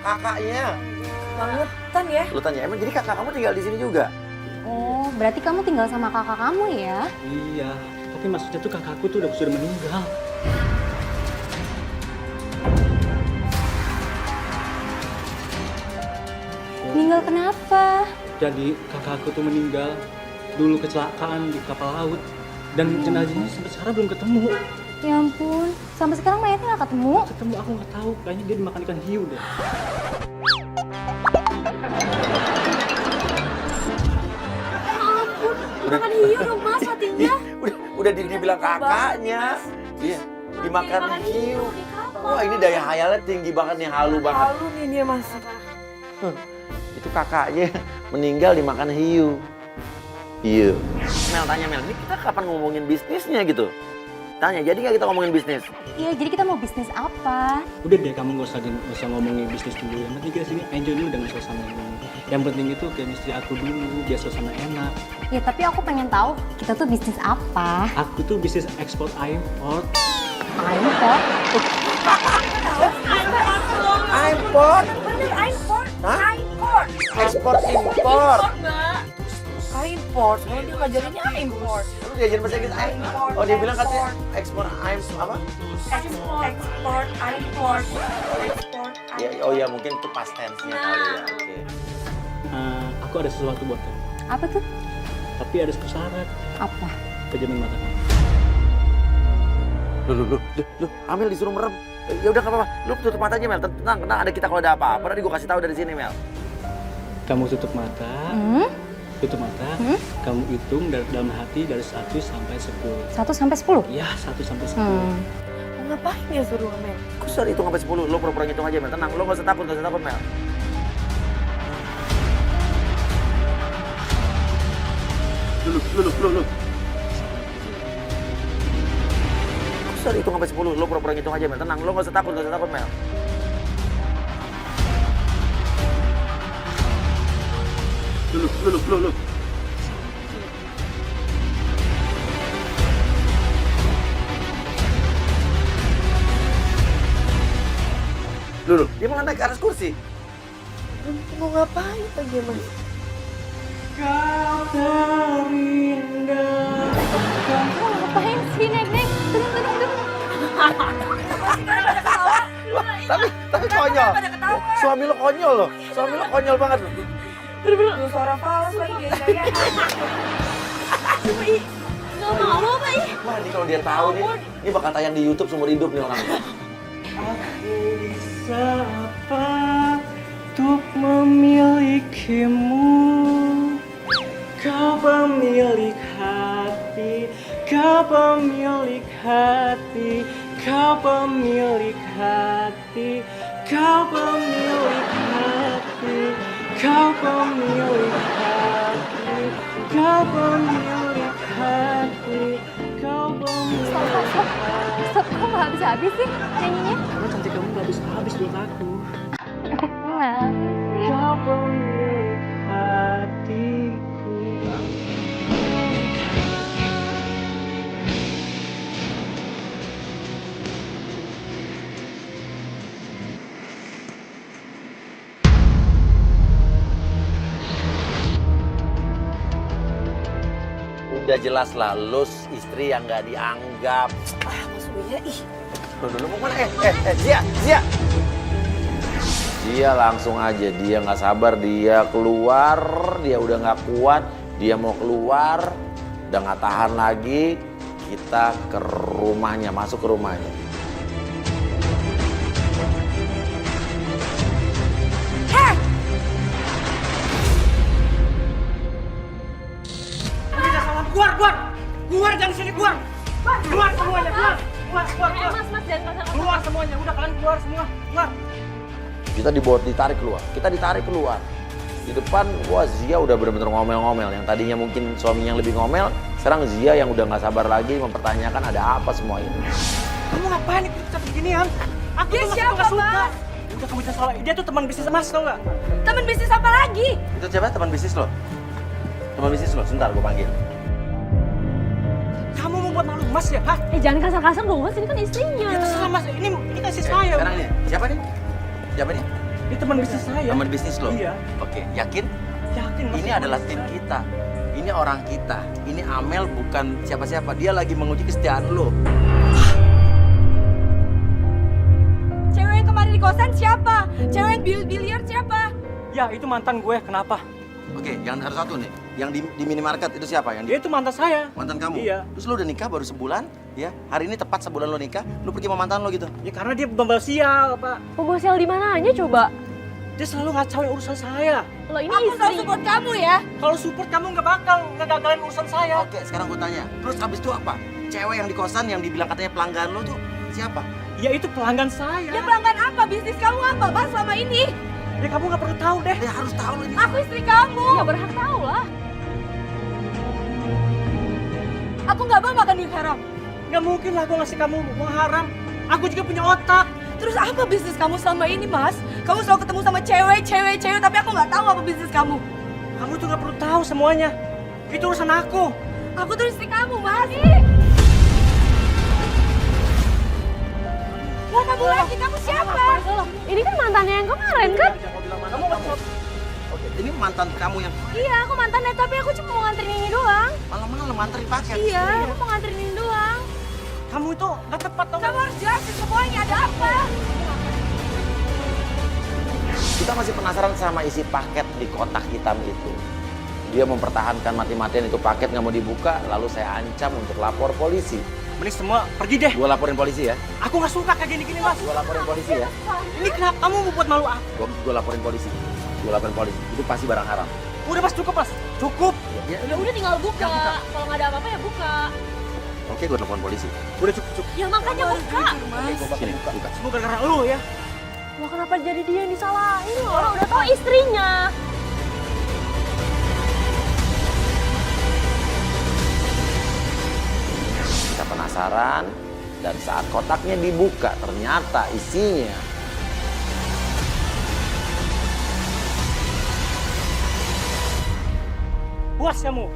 kakaknya. Bangetan ya. Lu tanya, emang jadi kakak kamu tinggal di sini juga? Oh, berarti kamu tinggal sama kakak kamu ya? Iya, tapi maksudnya tuh kakakku tuh sudah meninggal. Meninggal kenapa? Jadi kakakku tuh meninggal dulu kecelakaan di kapal laut. Dan jenazahnya sampai sekarang belum ketemu. Ya ampun, sampai sekarang mayatnya nggak ketemu? Ketemu aku nggak tahu, kayaknya dia dimakan ikan hiu deh. Makan hiu dong mas, matinya. Udah dibilang kakaknya. Iya, dimakan hiu. Wah, ini daya hayalnya tinggi banget nih, halu banget. Halu nih dia mas. Itu kakaknya meninggal dimakan hiu. Iya. Mel, tanya Mel, ini kita kapan ngomongin bisnisnya gitu? Tanya, jadi nggak kita ngomongin bisnis? Iya, jadi kita mau bisnis apa? Udah deh, kamu nggak usah ngomongin bisnis dulu. Yang penting kita sini enjoy dulu dengan suasana ini. Yang penting itu chemistry aku dulu, biar suasana enak. Ya, tapi aku pengen tahu kita tuh bisnis apa? Aku tuh bisnis ekspor import. Import? Import? Bener, import. Hah? Import. Ekspor impor. Import, kalau dia ngajarinnya import. Lu diajarin bahasa Inggris import. Oh, dia bilang katanya ekspor apa? Export, import. Export, Ya, oh ya, mungkin itu past tense-nya kali ya. Oke. Aku ada sesuatu buat kamu. Apa tuh? Tapi ada satu syarat. Apa? Pejamin mata kamu. Lu, Amel disuruh merem. Ya udah, nggak apa-apa. Lu tutup mata aja, Mel. Tenang, ada kita kalau ada apa-apa. Nanti gue kasih tahu dari sini, Mel. Kamu tutup mata. Tutup mata. Kamu hitung dalam hati dari 1 sampai 10. 1 sampai 10? Ya, 1 sampai 10. Ngapain ya suruh Mel? Aku suruh hitung sampai 10. Lu pura-pura ngitung aja, Mel. Tenang, lu nggak usah takut, Mel. Lu. Aku suruh hitung sampai 10. Lu pura-pura ngitung aja, Mel. Tenang, lu nggak usah takut, Mel. Lu. Lu, dia malah naik ke atas kursi. Mau ngapain lagi mas? Kau terindah. Kamu ngapain sih, Nek? Turun. Tapi konyol. Suami lo konyol loh. Suami lo konyol banget loh. Bener-bener suara fals lagi gaya-gaya. Gak mau apa ih? Wah, ini kalau dia tahu nih, ini bakal tayang di YouTube seumur hidup nih orang. Aku bisa apa untuk memilikimu? Kau pemilik hati, kau pemilik hati, kau pemilik hati, kau pemilik hati, kau pemilik hati, kau pemilik hati, kau pemilik hati. Stop, kok gak habis-habis sih nyanyinya? Karena cantik kamu gak habis buat aku. Enggak. Kau pemilik hatiku. Udah jelas lah, lu istri yang nggak dianggap. Mas Uya ih. Lu mau mana? Zia. Dia langsung aja, dia nggak sabar, dia keluar, dia udah nggak kuat, dia mau keluar, udah nggak tahan lagi, kita ke rumahnya, masuk ke rumahnya. Keluar dari sini, keluar semuanya, keluar. Mas, jangan pasang. Keluar semuanya, udah kalian keluar semua, keluar. Kita ditarik keluar. Di depan, wah Zia udah bener-bener ngomel-ngomel. Yang tadinya mungkin suaminya yang lebih ngomel, sekarang Zia yang udah nggak sabar lagi mempertanyakan ada apa semua ini. Kamu ngapain ikut beginian? Aku Dia tuh siapa, nggak suka. Mas? Udah kamu jangan salah, dia tuh teman bisnis Mas, tau nggak? Temen bisnis apa lagi? Itu siapa teman bisnis lo? Teman bisnis lo, sebentar gue panggil. Kamu mau buat malu Mas ya, hah? Jangan kasar-kasar dong, Mas. Ini kan istrinya. Ya terserah Mas, ini kan istri saya. Sekarang ini, siapa nih? Ini teman bisnis saya. Teman bisnis lo? Iya. Oke, yakin? Yakin Mas? Ini adalah tim kita. Ini orang kita. Ini Amel bukan siapa-siapa. Dia lagi menguji kesetiaan lo. Cewek yang kemarin di kosan siapa? Cewek yang biliar siapa? Ya, itu mantan gue. Kenapa? Oke, yang harus satu nih. Yang di minimarket itu siapa? Yang Dia itu mantan saya. mantan kamu? Iya. Terus lo udah nikah baru sebulan, ya? Hari ini tepat sebulan lo nikah, lo pergi sama mantan lo gitu. Ya karena dia pembawa sial, Pak. Pembawa sial di mananya coba? Dia selalu ngacauin urusan saya. Lo ini Aku selalu istri. support kamu ya. Kalau support kamu nggak bakal ngegagalin urusan saya. Oke, sekarang gue tanya. Terus habis itu apa? Cewek yang di kosan yang dibilang katanya pelanggan lo tuh siapa? Ya itu pelanggan saya. Dia pelanggan apa? Bisnis kamu apa, Mas, selama ini? Ya kamu nggak perlu tahu deh. Dia harus tahu lo ini. Aku istri kamu. Ya berhak tahu lah. Aku nggak mau makan duit haram. Nggak mungkin lah gue ngasih kamu uang haram. Aku juga punya otak. Terus apa bisnis kamu selama ini, Mas? Kamu selalu ketemu sama cewek, tapi aku nggak tahu apa bisnis kamu. Kamu tuh nggak perlu tahu semuanya. Itu urusan aku. Aku tuh istri kamu, Mas. Lah kamu lagi, kamu siapa? Ini kan mantannya yang kemarin kan? Kamu nggak Oke, ini mantan kamu yang Iya, aku mantannya tapi aku cuma mau nganterin ini doang. malam-malam nganterin paket. Iya, aku mau nganterin ini doang. Kamu itu nggak tepat tau. Kamu harus jelasin semuanya, ada apa? Kita masih penasaran sama isi paket di kotak hitam itu. Dia mempertahankan mati-matian itu paket nggak mau dibuka, lalu saya ancam untuk lapor polisi. Mending semua pergi deh. Gua laporin polisi ya. Aku nggak suka kayak gini-gini mas. Gua laporin polisi ya. Ini kenapa kamu mau buat malu aku? Gua laporin polisi. Gua laporin polisi. Itu pasti barang haram. Udah mas, cukup mas. Cukup. Ya, Ya udah tinggal buka. Kalau nggak ada apa-apa ya buka. Oke, gua telepon polisi. Udah cukup. Ya makanya buka. Sini, buka. Semua gara-gara lu ya. Wah kenapa jadi dia yang disalahin? Orang udah tahu istrinya. Kita penasaran dan saat kotaknya dibuka ternyata isinya Puas kamu.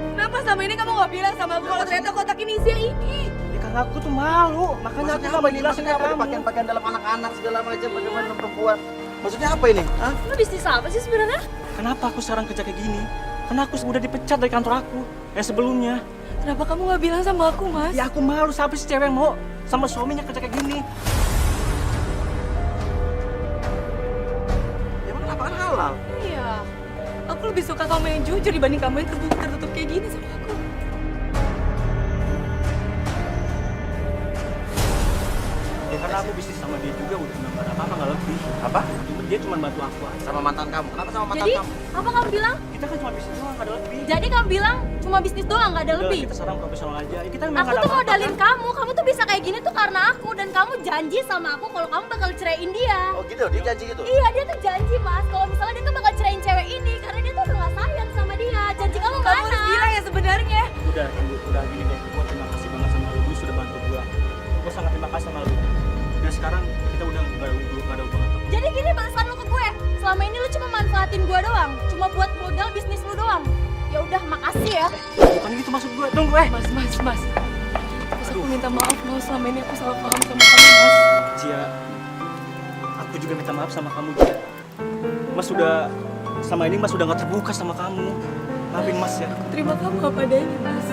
Kenapa sama ini kamu nggak bilang sama aku kalau ternyata kotak ini isinya ini? Ya karena aku tuh malu. Makanya aku nggak mau jelasin ke kamu. pakaian dalam anak-anak segala macam bagaimana perempuan. Maksudnya apa ini? Hah? Lu bisnis apa sih sebenarnya? Kenapa aku sekarang kerja kayak gini? Karena aku udah dipecat dari kantor aku yang sebelumnya. Kenapa kamu nggak bilang sama aku, Mas? Ya aku malu, siapa sih cewek yang mau sama suaminya kerja kayak gini? Emang kenapa kan halal? Iya. Aku lebih suka kamu yang jujur dibanding kamu yang tertutup kayak gini sama aku. Ya karena aku bisnis sama dia juga udah nggak ada apa-apa nggak lebih. Apa? Dia cuma bantu aku aja. Sama mantan kamu. Kenapa sama mantan Jadi kamu? apa kamu bilang? Kita kan cuma bisnis doang, nggak ada lebih. Jadi kamu bilang cuma bisnis doang nggak ada Udah, lebih? kita sekarang profesional aja. Ya, kita memang Aku nggak ada tuh apa-apa, modalin kan? kamu tuh bisa kayak gini tuh karena aku dan kamu janji sama aku kalau kamu bakal ceraiin dia. Oh gitu, dia janji gitu? Iya dia tuh janji mas, kalau misalnya dia tuh bakal ceraiin cewek ini karena dia tuh udah gak sayang sama dia. Janji kamu Kamu harus mana? bilang ya sebenarnya. Udah gini deh. Gua terima kasih banget sama lu sudah bantu gua. Gua sangat terima kasih sama lu. Dan sekarang kita udah nggak ada hubungan. Jadi gini balasan lu ke gue. Selama ini lu cuma manfaatin gue doang, cuma buat modal bisnis lu doang. Ya udah makasih ya. Bukan gitu maksud gue. Tunggu Mas. Mas, aku minta maaf, Mas. Selama ini aku salah paham sama kamu, Mas. Cia, aku juga minta maaf sama kamu, Cia. Mas sudah sama ini Mas sudah nggak terbuka sama kamu. Maafin Mas ya. Terima kamu apa adanya, Mas.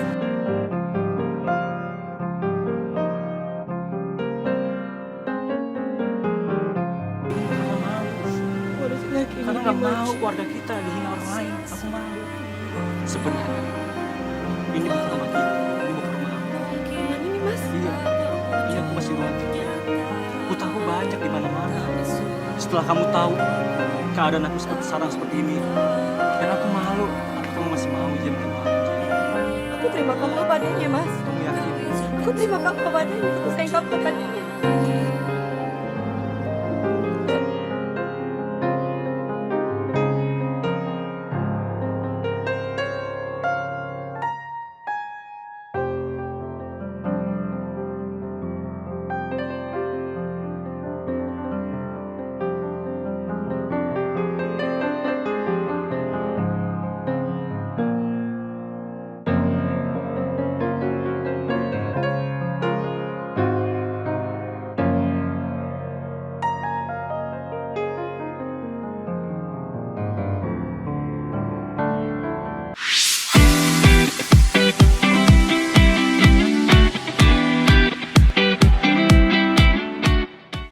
Aku harus bilang kayak Karena gini, nggak Mas. mau keluarga kita dihina orang lain. Aku malu. Sebenarnya ini bukan rumah kita, ini bukan rumah aku. Gimana ini, Mas? Iya, ini aku masih ngotot. Hutangku banyak di mana-mana. Setelah kamu tahu keadaan aku sekarang seperti ini, dan aku malu, kamu masih mau izinkan aku. Aku terima kamu apa adanya, Mas. Kamu yakin? Aku terima kamu apa adanya. Aku sayang kamu apa adanya.